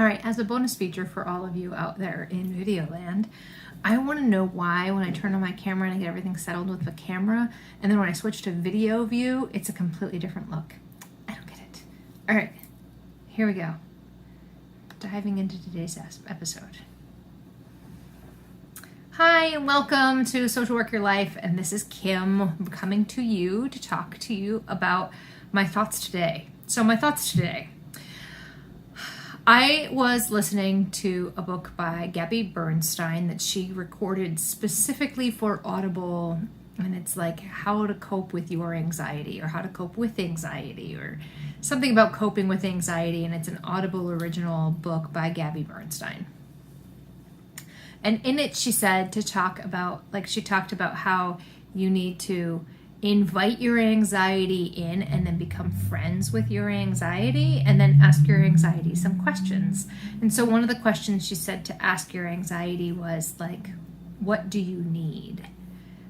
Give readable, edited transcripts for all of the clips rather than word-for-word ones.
All right, as a bonus feature for all of you out there in video land, I want to know why when I turn on my camera and I get everything settled with the camera, and then when I switch to video view, it's a completely different look. I don't get it. All right, here we go. Diving into today's episode. Hi, and welcome to Social Work Your Life, and this is Kim coming to you to talk to you about my thoughts today. So my thoughts today. I was listening to a book by Gabby Bernstein that she recorded specifically for Audible, and it's like how to cope with your anxiety or how to cope with anxiety or something about coping with anxiety, and it's an Audible original book by Gabby Bernstein. And in it she said to talk about, she talked about how you need to invite your anxiety in and then become friends with your anxiety and then ask your anxiety some questions. And so one of the questions she said to ask your anxiety was what do you need?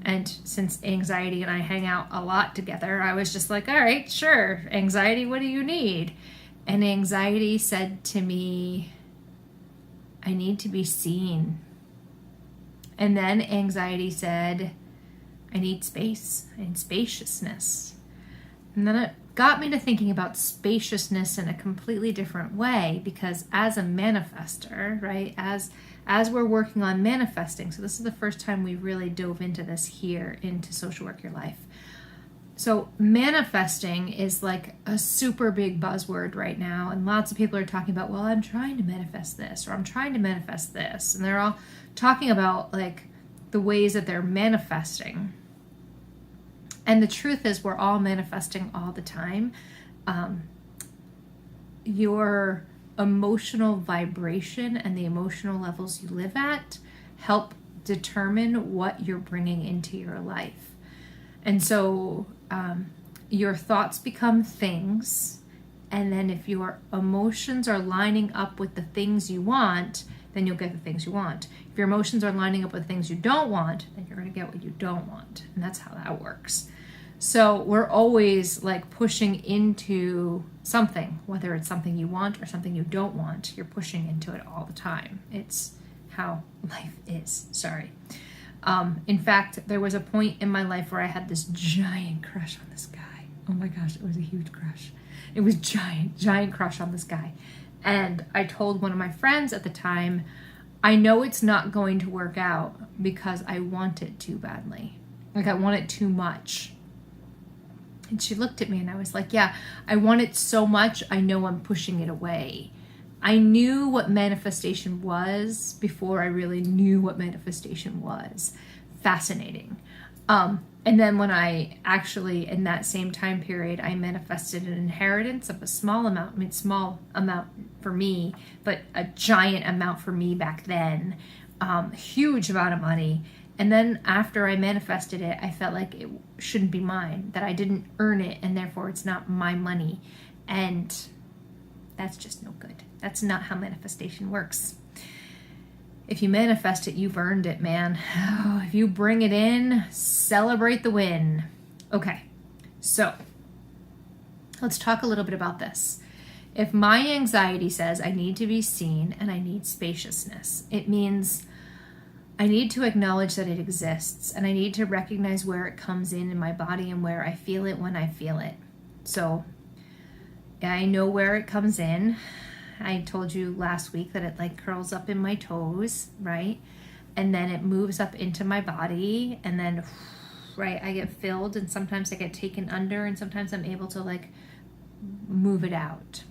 And since anxiety and I hang out a lot together, I was just like, all right, sure. Anxiety, what do you need? And anxiety said to me, I need to be seen. And then anxiety said, I need space, I need spaciousness. And then it got me to thinking about spaciousness in a completely different way, because as a manifester, right, as we're working on manifesting, so this is the first time we really dove into this here into Social Work Your Life. So manifesting is like a super big buzzword right now, and lots of people are talking about, well, I'm trying to manifest this, or I'm trying to manifest this, and they're all talking about the ways that they're manifesting. And the truth is, we're all manifesting all the time. Your emotional vibration and the emotional levels you live at help determine what you're bringing into your life. And so your thoughts become things. And then if your emotions are lining up with the things you want, then you'll get the things you want. If your emotions are lining up with things you don't want, then you're going to get what you don't want. And that's how that works. So we're always pushing into something, whether it's something you want or something you don't want. You're pushing into it all the time. It's how life is. Sorry. In fact, there was a point in my life where I had this giant crush on this guy. Oh my gosh, it was a huge crush. It was giant crush on this guy. And I told one of my friends at the time, I know it's not going to work out because I want it too badly. I want it too much. And she looked at me and I was like, yeah, I want it so much, I know I'm pushing it away. I knew what manifestation was before I really knew what manifestation was. Fascinating. And then when I actually, in that same time period, I manifested an inheritance of a small amount for me, but a giant amount for me back then, huge amount of money. And then after I manifested it, I felt like it shouldn't be mine, that I didn't earn it, and therefore it's not my money. And that's just no good. That's not how manifestation works. If you manifest it, you've earned it, man. Oh, if you bring it in, celebrate the win. Okay, so let's talk a little bit about this. If my anxiety says I need to be seen and I need spaciousness, it means I need to acknowledge that it exists, and I need to recognize where it comes in my body and where I feel it when I feel it. So I know where it comes in. I told you last week that it curls up in my toes, right? And then it moves up into my body, and then right, I get filled, and sometimes I get taken under, and sometimes I'm able to move it out.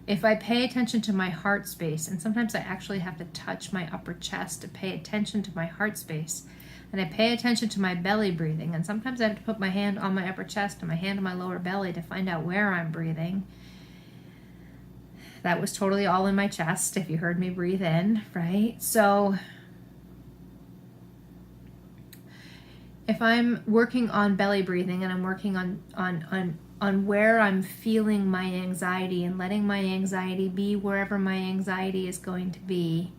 If I pay attention to my heart space, and sometimes I actually have to touch my upper chest to pay attention to my heart space, and I pay attention to my belly breathing, and sometimes I have to put my hand on my upper chest and my hand on my lower belly to find out where I'm breathing. That was totally all in my chest if you heard me breathe in, right? So if I'm working on belly breathing and I'm working on where I'm feeling my anxiety and letting my anxiety be wherever my anxiety is going to be,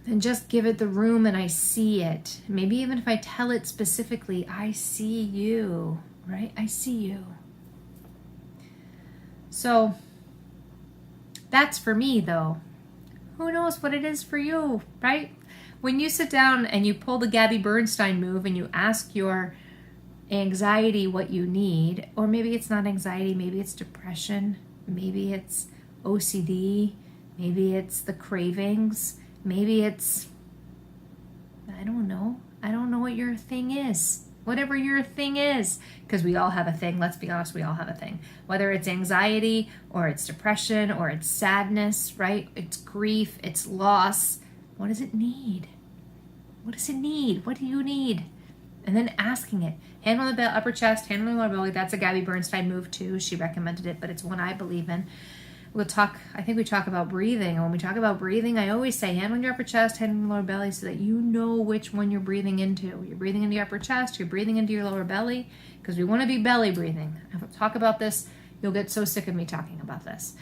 then just give it the room and I see it. Maybe even if I tell it specifically, I see you, right? I see you. So That's for me, though. Who knows what it is for you, right? When you sit down and you pull the Gabby Bernstein move and you ask your anxiety what you need, or maybe it's not anxiety, maybe it's depression, maybe it's OCD, maybe it's the cravings, maybe it's, I don't know what your thing is. Whatever your thing is, because we all have a thing. Let's be honest, we all have a thing. Whether it's anxiety or it's depression or it's sadness, right? It's grief, it's loss. What does it need? What does it need? What do you need? And then asking it. Hand on the upper chest, hand on the lower belly. That's a Gabby Bernstein move too. She recommended it, but it's one I believe in. I think we talk about breathing. And when we talk about breathing, I always say hand on your upper chest, hand on the lower belly, so that you know which one you're breathing into. You're breathing into your upper chest, you're breathing into your lower belly, because we want to be belly breathing. If I talk about this, you'll get so sick of me talking about this.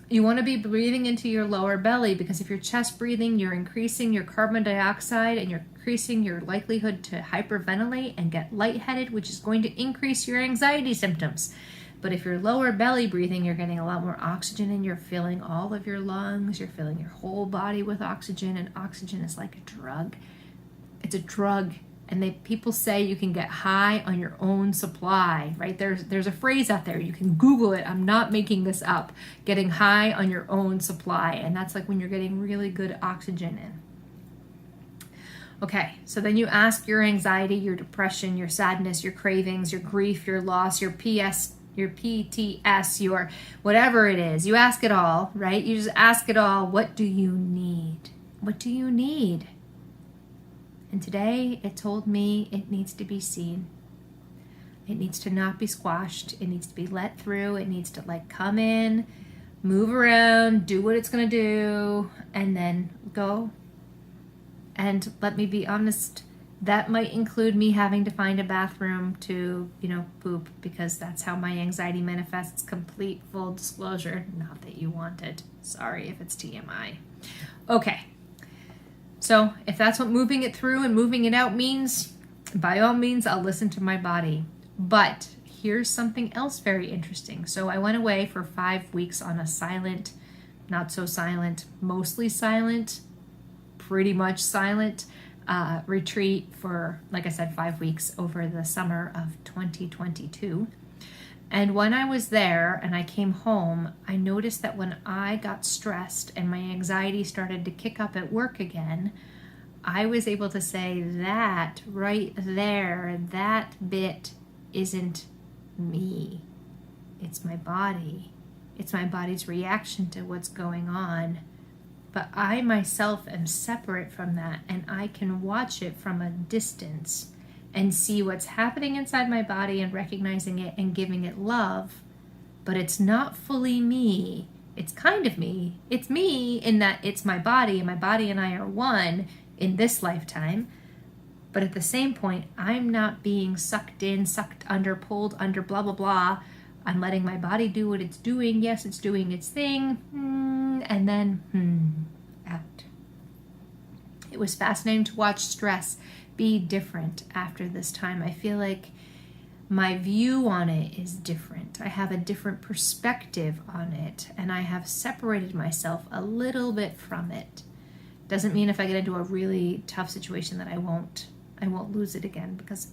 You want to be breathing into your lower belly, because if you're chest breathing, you're increasing your carbon dioxide and you're increasing your likelihood to hyperventilate and get lightheaded, which is going to increase your anxiety symptoms. But if you're lower belly breathing, you're getting a lot more oxygen and you're filling all of your lungs, you're filling your whole body with oxygen, and oxygen is like a drug. It's a drug. And people say you can get high on your own supply, right? There's a phrase out there. You can Google it. I'm not making this up. Getting high on your own supply. And that's like when you're getting really good oxygen in. Okay, so then you ask your anxiety, your depression, your sadness, your cravings, your grief, your loss, your PTS, your whatever it is. You ask it all, right? You just ask it all. What do you need? What do you need? And today it told me it needs to be seen. It needs to not be squashed. It needs to be let through. It needs to come in, move around, do what it's going to do, and then go. And let me be honest, that might include me having to find a bathroom to, poop, because that's how my anxiety manifests. Complete full disclosure. Not that you want it. Sorry if it's TMI. Okay. So if that's what moving it through and moving it out means, by all means, I'll listen to my body. But here's something else very interesting. So I went away for 5 weeks on a silent, not so silent, mostly silent, pretty much silent retreat for, like I said, 5 weeks over the summer of 2022. And when I was there and I came home, I noticed that when I got stressed and my anxiety started to kick up at work again, I was able to say, that right there, that bit isn't me. It's my body. It's my body's reaction to what's going on. But I myself am separate from that, and I can watch it from a distance and see what's happening inside my body and recognizing it and giving it love. But it's not fully me. It's kind of me. It's me in that it's my body, and my body and I are one in this lifetime. But at the same point, I'm not being sucked in, sucked under, pulled under, blah, blah, blah. I'm letting my body do what it's doing. Yes, it's doing its thing. And then, out. It was fascinating to watch stress be different after this time. I feel like my view on it is different. I have a different perspective on it, and I have separated myself a little bit from it. Doesn't mean if I get into a really tough situation that I won't lose it again, because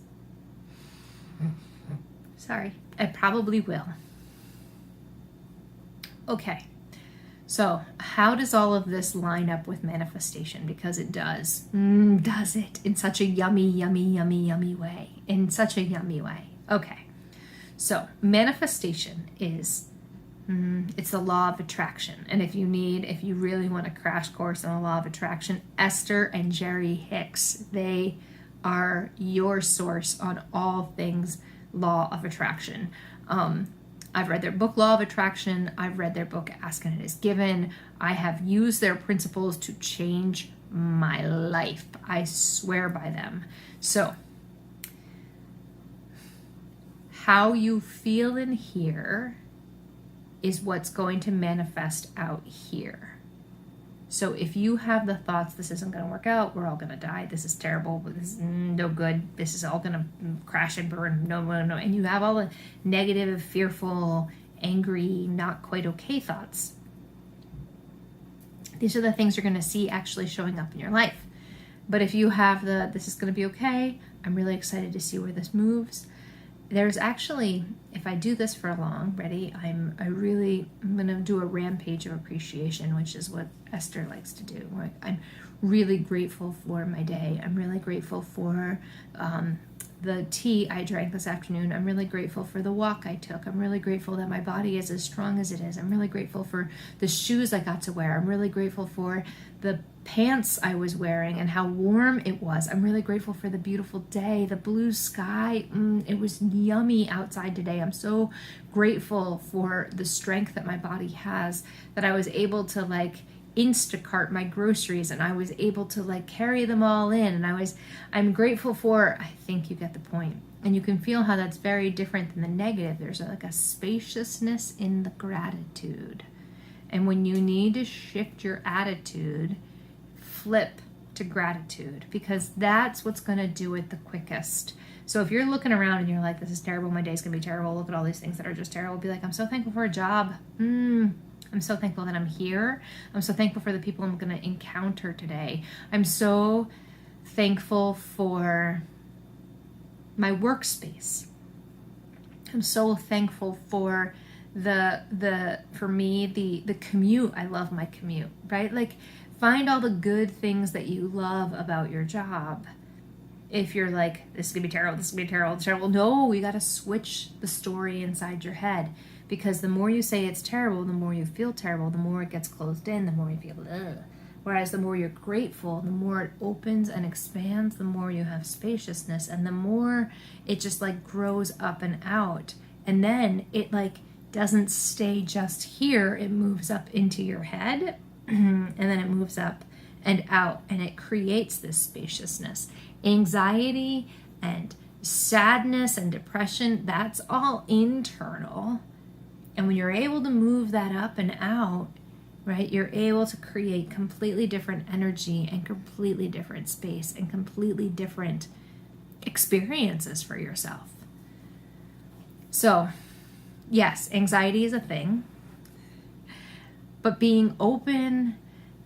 sorry, I probably will. Okay. So how does all of this line up with manifestation? Because it does. Does it? In such a yummy, yummy, yummy, yummy way. In such a yummy way. Okay. So manifestation is, it's the law of attraction. And if you really want a crash course on the law of attraction, Esther and Jerry Hicks, they are your source on all things law of attraction. I've read their book, Law of Attraction. I've read their book, Ask and It Is Given. I have used their principles to change my life. I swear by them. So, how you feel in here is what's going to manifest out here. So if you have the thoughts, this isn't going to work out, we're all going to die, this is terrible, this is no good, this is all going to crash and burn, no, and you have all the negative, fearful, angry, not quite okay thoughts, These are the things you're going to see actually showing up in your life. But if you have this is going to be okay, I'm really excited to see where this moves. There's actually, if I do this for long, ready, I'm going to do a rampage of appreciation, which is what Esther likes to do. I'm really grateful for my day. I'm really grateful for the tea I drank this afternoon. I'm really grateful for the walk I took. I'm really grateful that my body is as strong as it is. I'm really grateful for the shoes I got to wear. I'm really grateful for the pants I was wearing and how warm it was. I'm really grateful for the beautiful day, the blue sky. It was yummy outside today. I'm so grateful for the strength that my body has, that I was able to like Instacart my groceries and I was able to like carry them all in, and I'm grateful for, I think you get the point. And you can feel how that's very different than the negative. There's like a spaciousness in the gratitude. And when you need to shift your attitude, flip to gratitude, because that's what's going to do it the quickest. So if you're looking around and you're like, this is terrible, my day's going to be terrible, look at all these things that are just terrible, be like, I'm so thankful for a job. I'm so thankful that I'm here. I'm so thankful for the people I'm going to encounter today. I'm so thankful for my workspace. I'm so thankful for the commute. I love my commute, right? Like, find all the good things that you love about your job. If you're like, this is going to be terrible, this is going to be terrible, it's terrible. No, you got to switch the story inside your head. Because the more you say it's terrible, the more you feel terrible, the more it gets closed in, the more you feel, ugh. Whereas the more you're grateful, the more it opens and expands, the more you have spaciousness, and the more it just like grows up and out. And then it like doesn't stay just here, it moves up into your head, and then it moves up and out, and it creates this spaciousness. Anxiety and sadness and depression, that's all internal. And when you're able to move that up and out, right, you're able to create completely different energy and completely different space and completely different experiences for yourself. So, yes, anxiety is a thing, but being open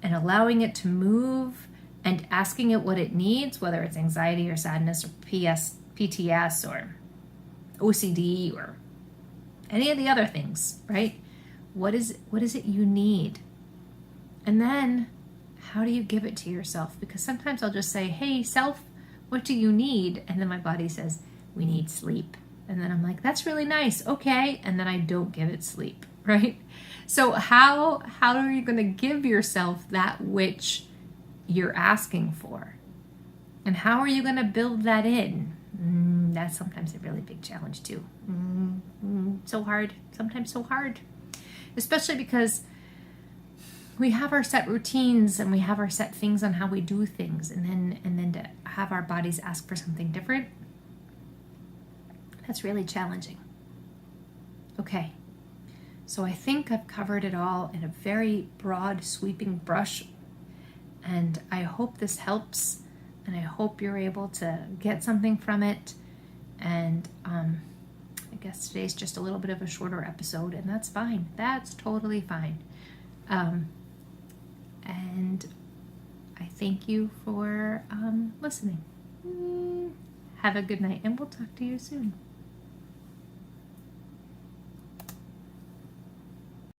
and allowing it to move and asking it what it needs, whether it's anxiety or sadness or PTS or OCD or any of the other things, right? What is it you need? And then how do you give it to yourself? Because sometimes I'll just say, hey, self, what do you need? And then my body says, we need sleep. And then I'm like, that's really nice. Okay. And then I don't give it sleep, right? So how are you going to give yourself that which you're asking for? And how are you going to build that in? That's sometimes a really big challenge too. So hard, sometimes so hard. Especially because we have our set routines and we have our set things on how we do things, and then to have our bodies ask for something different, that's really challenging. Okay, so I think I've covered it all in a very broad, sweeping brush, and I hope this helps, and I hope you're able to get something from it. And I guess today's just a little bit of a shorter episode, and that's fine. That's totally fine. And I thank you for listening. Have a good night, and we'll talk to you soon.